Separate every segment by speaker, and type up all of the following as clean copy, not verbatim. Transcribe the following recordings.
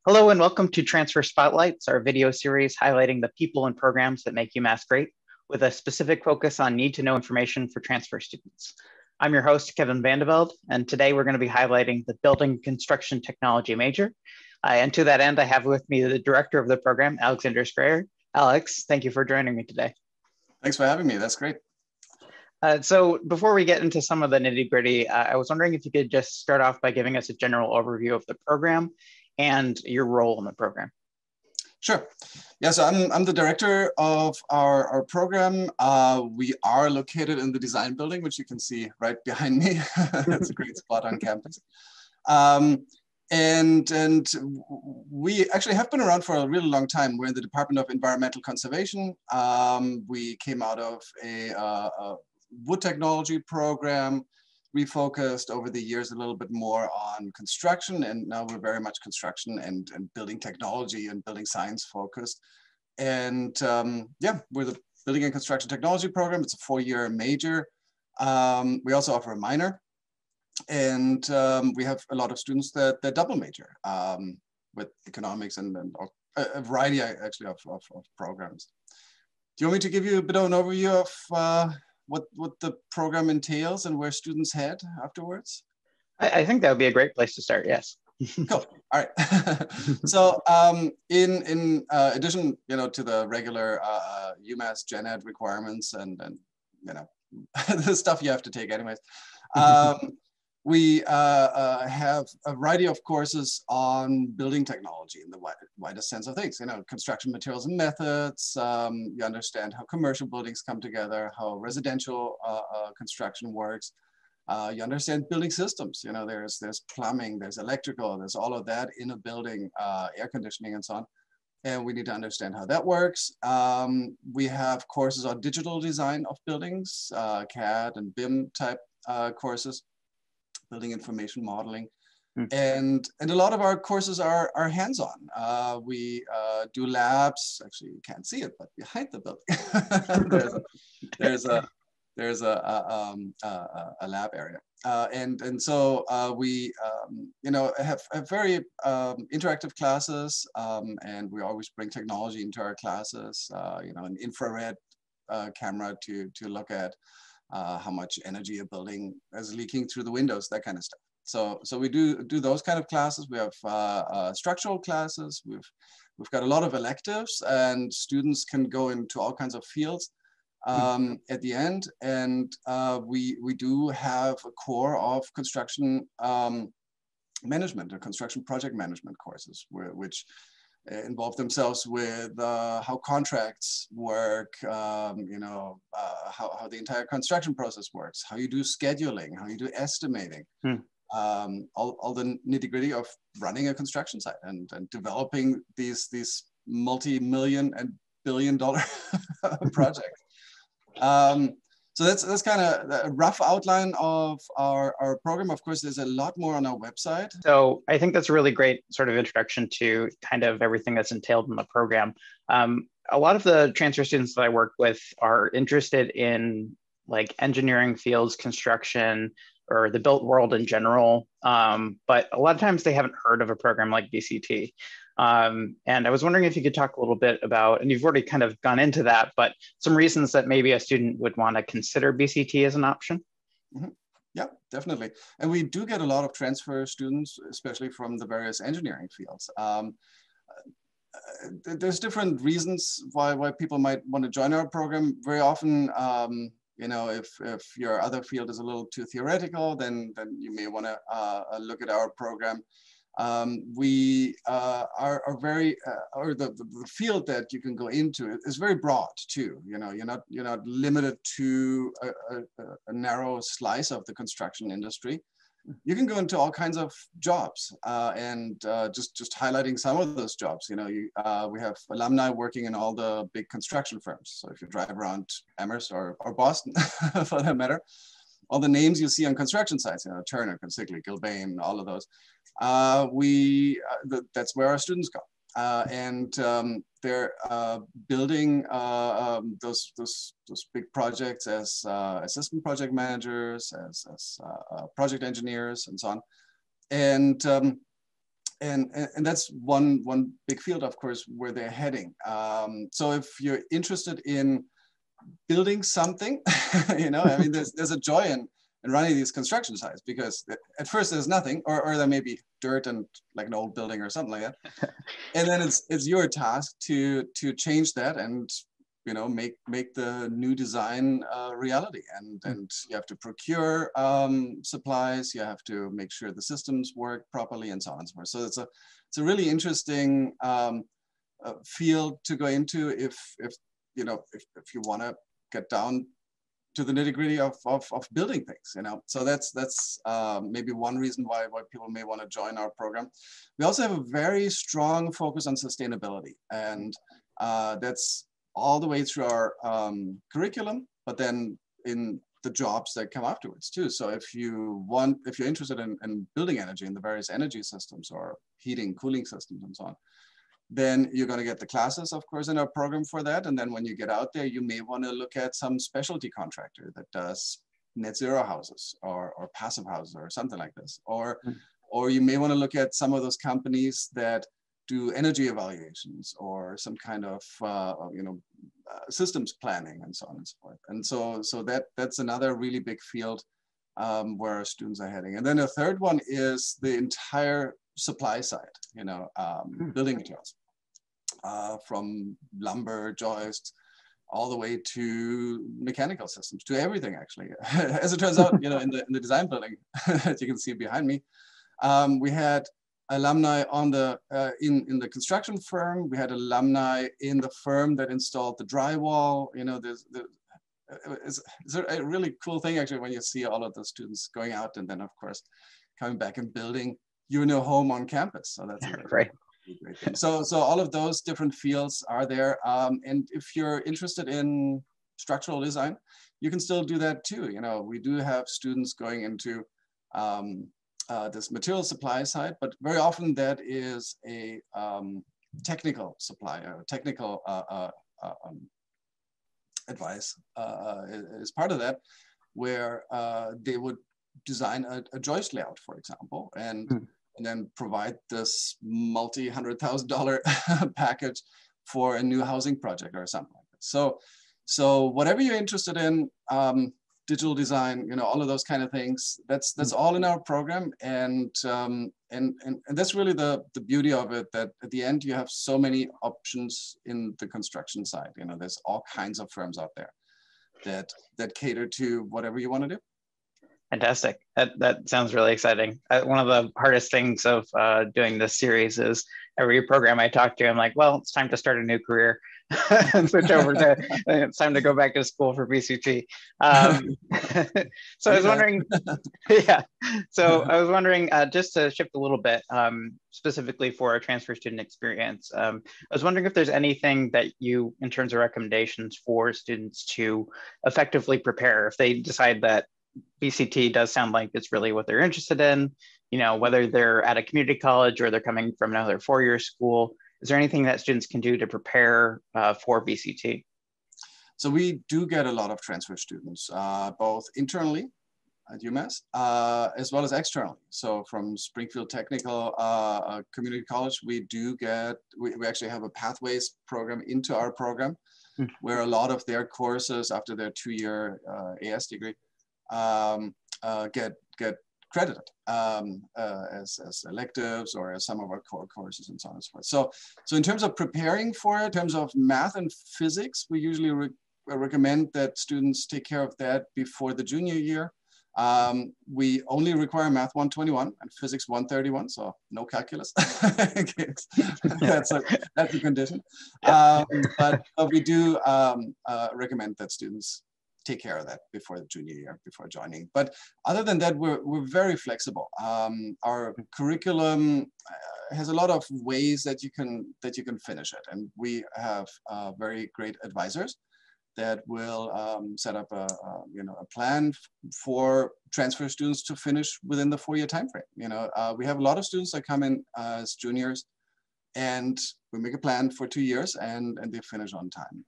Speaker 1: Hello and welcome to Transfer Spotlights, our video series highlighting the people and programs that make UMass great, with a specific focus on need-to-know information for transfer students. I'm your host, Kevin Vandeveld, and today we're going to be highlighting the Building Construction Technology major. And to that end, I have with me the director of the program, Alexander Schreier. Alex, thank you for joining me today.
Speaker 2: Thanks for having me. That's great.
Speaker 1: So before we get into some of the nitty-gritty, I was wondering if you could just start off by giving us a general overview of the program and your role in the program.
Speaker 2: Sure. Yeah, so I'm the director of our program. We are located in the design building, which you can see right behind me. That's a great spot on campus. And we actually have been around for a really long time. We're in the Department of Environmental Conservation. We came out of a wood technology program. We focused over the years a little bit more on construction, and now we're very much construction and building technology and building science focused. And yeah, we're the Building and Construction Technology program. It's a 4-year major. We also offer a minor, and we have a lot of students that double major with economics and a variety actually of programs. Do you want me to give you a bit of an overview of what the program entails and where students head afterwards?
Speaker 1: I think that would be a great place to start, yes.
Speaker 2: Cool, all right. So in addition, to the regular UMass Gen Ed requirements and the stuff you have to take anyways, we have a variety of courses on building technology in the widest sense of things. Construction materials and methods. You understand how commercial buildings come together, how residential construction works. You understand building systems. There's plumbing, there's electrical, there's all of that in a building, air conditioning and so on. And we need to understand how that works. We have courses on digital design of buildings, CAD and BIM type courses. Building information modeling. And a lot of our courses are hands-on. We do labs. Actually, you can't see it, but behind the building, there's a lab area. And so we have very interactive classes, and we always bring technology into our classes. An infrared camera to look at how much energy a building is leaking through the windows, that kind of stuff. So we do those kind of classes. We have structural classes. We've got a lot of electives, and students can go into all kinds of fields at the end. And we do have a core of construction management or construction project management courses, which involve themselves with how contracts work, how the entire construction process works, how you do scheduling, how you do estimating, all the nitty-gritty of running a construction site and developing these multi-million and billion-dollar projects. So that's kind of a rough outline of our program. Of course, there's a lot more on our website.
Speaker 1: So I think that's a really great sort of introduction to kind of everything that's entailed in the program. A lot of the transfer students that I work with are interested in like engineering fields, construction, or the built world in general. But a lot of times they haven't heard of a program like BCT. And I was wondering if you could talk a little bit about, and you've already kind of gone into that, but some reasons that maybe a student would want to consider BCT as an option.
Speaker 2: Mm-hmm. Yeah, definitely. And we do get a lot of transfer students, especially from the various engineering fields. There's different reasons why people might want to join our program. Very often, if your other field is a little too theoretical, then you may want to look at our program. We are very, or the field that you can go into is very broad too. You're not limited to a narrow slice of the construction industry. You can go into all kinds of jobs, and just highlighting some of those jobs. We have alumni working in all the big construction firms. So if you drive around Amherst or Boston, for that matter, all the names you see on construction sites, Turner, Consigli, Gilbane, all of those. That's where our students go. And they're building those big projects as assistant project managers, as project engineers, and so on. And and that's one big field, of course, where they're heading. So if you're interested in building something, you know, I mean, there's a joy in running these construction sites, because at first there's nothing, or there may be dirt and like an old building or something like that, and then it's your task to change that and, you know, make the new design reality, and you have to procure supplies, you have to make sure the systems work properly, and so on and so forth. So it's a really interesting field to go into if you know, if you want to get down to the nitty-gritty of building things, you know. So that's maybe one reason why people may want to join our program. We also have a very strong focus on sustainability, and that's all the way through our curriculum, but then in the jobs that come afterwards too. So if you're interested in building energy, in the various energy systems or heating, cooling systems and so on, then you're going to get the classes, of course, in our program for that. And then when you get out there, you may want to look at some specialty contractor that does net zero houses or passive houses or something like this. Or you may want to look at some of those companies that do energy evaluations or some kind of you know, systems planning and so on and so forth. And so that's another really big field where our students are heading. And then a third one is the entire supply side, you know, building materials, from lumber, joists, all the way to mechanical systems, to everything actually. As it turns out, you know, in the design building, as you can see behind me, we had alumni on the in the construction firm. We had alumni in the firm that installed the drywall. You know, it's a really cool thing actually when you see all of the students going out and then of course coming back and building your new home on campus. So that's
Speaker 1: right.
Speaker 2: Great thing. So all of those different fields are there. And if you're interested in structural design, you can still do that too. You know, we do have students going into this material supply side, but very often that is a technical supply, or technical advice is part of that, where they would design a joist layout, for example, and then provide this multi-$100,000 package for a new housing project or something like that. So whatever you're interested in, digital design, you know, all of those kind of things, that's all in our program. And that's really the beauty of it, that at the end you have so many options in the construction side. You know, there's all kinds of firms out there that cater to whatever you want to do.
Speaker 1: Fantastic. That sounds really exciting. One of the hardest things of doing this series is every program I talk to, I'm like, well, it's time to start a new career and switch over to, it's time to go back to school for BCT. So I was wondering, yeah. So I was wondering, just to shift a little bit, specifically for a transfer student experience, I was wondering if there's anything that you, in terms of recommendations for students to effectively prepare if they decide that BCT does sound like it's really what they're interested in, you know, whether they're at a community college or they're coming from another four-year school. Is there anything that students can do to prepare for BCT?
Speaker 2: So we do get a lot of transfer students, both internally at UMass, as well as externally. So from Springfield Technical Community College, we actually have a pathways program into our program, where a lot of their courses after their two-year AS degree get credited as electives or as some of our core courses and so on and so forth. So in terms of preparing for it, in terms of math and physics, we usually recommend that students take care of that before the junior year. We only require Math 121 and Physics 131, so no calculus. That's a condition. But we do recommend that students take care of that before the junior year, before joining. But other than that, we're very flexible. Our curriculum has a lot of ways that you can finish it, and we have very great advisors that will set up a plan for transfer students to finish within the 4-year time frame. You know, we have a lot of students that come in as juniors, and we make a plan for 2 years, and they finish on time.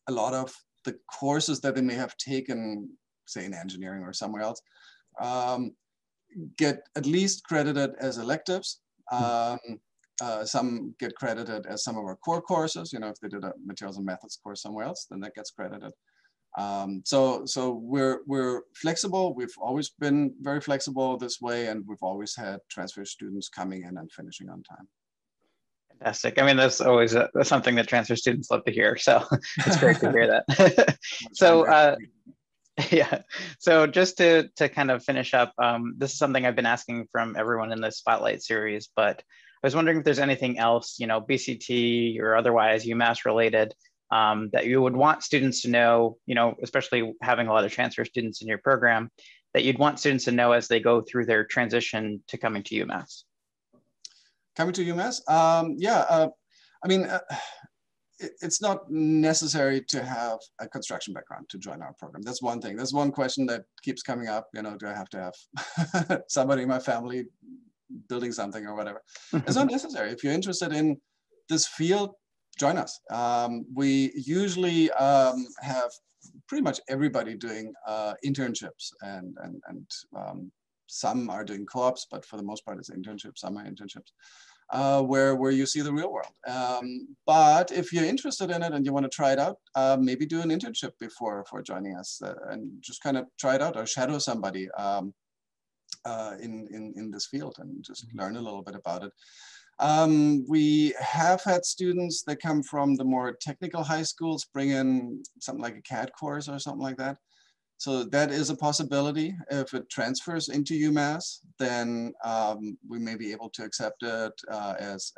Speaker 2: A lot of the courses that they may have taken, say in engineering or somewhere else, get at least credited as electives, Some get credited as some of our core courses. You know, if they did a materials and methods course somewhere else, then that gets credited. So we're flexible. We've always been very flexible this way, and we've always had transfer students coming in and finishing on time.
Speaker 1: Fantastic. I mean, that's always that's something that transfer students love to hear. So it's great to hear that. So yeah. So just to kind of finish up, this is something I've been asking from everyone in this Spotlight series, but I was wondering if there's anything else, you know, BCT or otherwise UMass related, that you would want students to know, you know, especially having a lot of transfer students in your program, that you'd want students to know as they go through their transition to coming to UMass.
Speaker 2: Coming to UMass? I mean, it's not necessary to have a construction background to join our program. That's one thing. That's one question that keeps coming up. You know, do I have to have somebody in my family building something or whatever? It's not necessary. If you're interested in this field, join us. We usually have pretty much everybody doing internships, and some are doing co-ops, but for the most part it's internships, summer internships, where you see the real world. But if you're interested in it and you want to try it out, maybe do an internship before joining us, and just kind of try it out or shadow somebody in this field and just learn a little bit about it. We have had students that come from the more technical high schools bring in something like a CAD course or something like that. So that is a possibility. If it transfers into UMass, then we may be able to accept it as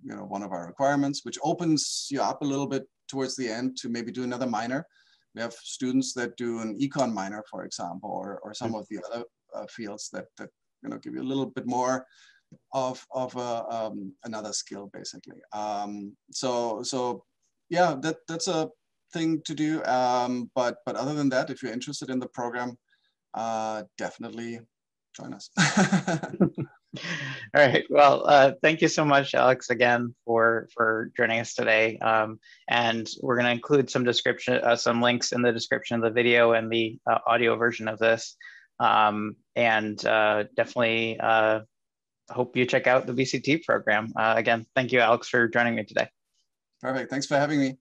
Speaker 2: you know, one of our requirements, which opens you up a little bit towards the end to maybe do another minor. We have students that do an econ minor, for example, or some of the other fields that you know, give you a little bit more of another skill, basically. So yeah, that's a thing to do. But other than that, if you're interested in the program, definitely join us.
Speaker 1: All right. Well, thank you so much, Alex, again for joining us today. And we're going to include some some links in the description of the video and the audio version of this. And definitely hope you check out the BCT program. Again, thank you, Alex, for joining me today.
Speaker 2: Perfect. Thanks for having me.